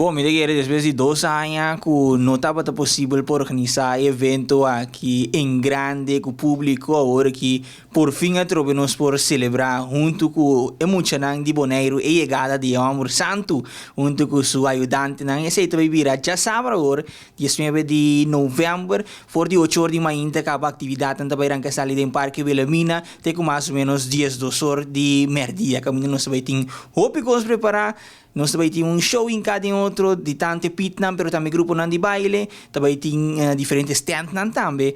Bom, me diga, después de 2 años, que no estaba posible por organizar evento aqui em grande, com o público, agora que por fim atrovemos por celebrar junto com o emocionante de Bonaire a chegada de Amor Santo, junto com sua ajudante, não esse vai virar já sábado agora, 19 de novembro, for de 8 horas de manhã, acaba a atividade, tanto vai arrancar saída em Parque Wilhelmina, tem com mais ou menos 10, 2 horas de merdia, caminho nós vai ter roupa que preparar. Nós também temos show em cada outro, de tanto pitnam, pero também grupo não de baile, também tem diferentes stands também,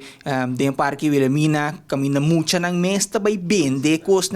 de Parque Wilhelmina, caminha muito na mês, também vende coisas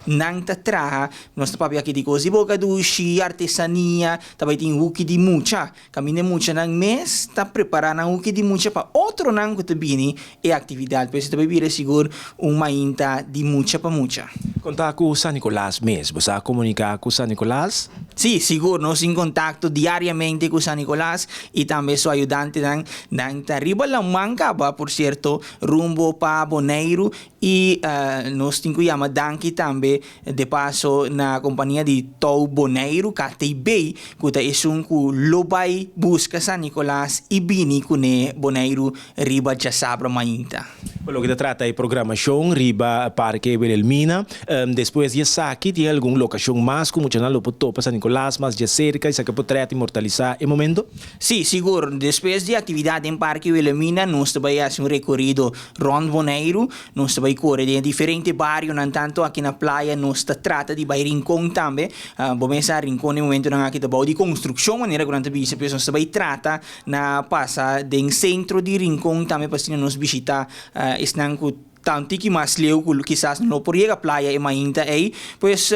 não te traga, nós também aqui de coisas de boca duche, artesania, também tem huki de mucha, caminha muito na mês, está preparando huki de mucha para outro não que também é atividade, por isso também vira seguro uma inta de mucha para mucha. Contar com o San Nicolás mesmo, você comunicar com o San Nicolás? Sim, seguro, nós em contato diariamente com San Nicolás e também sua ajudante ng Riba Lamang por certo, rumbo para Bonaire e nós temos que chamar danke também de passo na companhia de Tow Bonaire, KTB, que é um que lobay busca San Nicolás e bini com Bonaire Riba já sabra mainta. Pelo que trata de programação, Riba Parque Wilhelmina, depois de aqui tem alguma locação mais como já não pode para San Nicolás, mas já cerca, isso que pode imortalizar em momento? Sim, seguro. Depois de atividade em Parque Wilhelmina, nós também fazemos recorrido rond Bonaire, nós também corremos em diferentes bairros, não tanto aqui na praia, nós trata de ir Rincón também. Vamos a Rincón no momento não aqui de construção, maneira que nós também trata na passa do centro de Rincón também para nós visitar tanto que mais leu quizás não por ir à praia e mainta aí, pois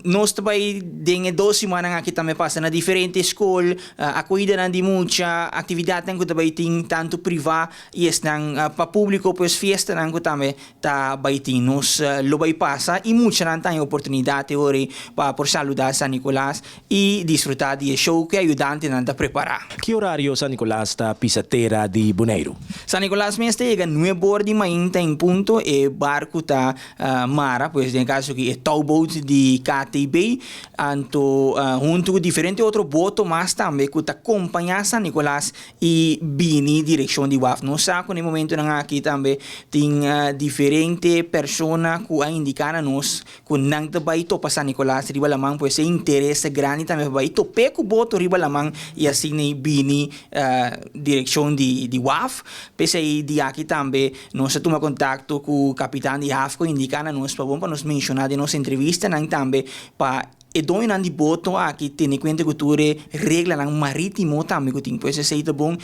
nós também tem 2 semanas aqui também passa na diferentes escolas, a cuida de muita atividade que também tem tanto privado e estão para público, pois festa que também tá baiting nós lo vai passa e muita não tem oportunidade hoje para por saludar San Nicolás e desfrutar de show que ajudante não tá preparar. Que horário San Nicolás está pisateira de Bonaire? San Nicolás mesmo chega 9 horas de manhã em ponto e barco tá mara, pois em caso que é towboat de KTB, anto junto com diferente outro boto mas também que tá acompanhar San Nicolás e bini direção de WAF. Não sabe no momento não aqui também tem diferente persona que a indicar a nós que não te vai topa San Nicolás riba lamang pois é interesse grande também vai tope com boto riba lamang e assim nem bini direção de WAF. Pese aí de aqui também nós toma contato com o capitão de AFCO indicar a nós para nos mencionar de nossa entrevista não também para e dois anos de boto aqui tem conta cultura regla não marítimo também que tem pois é bom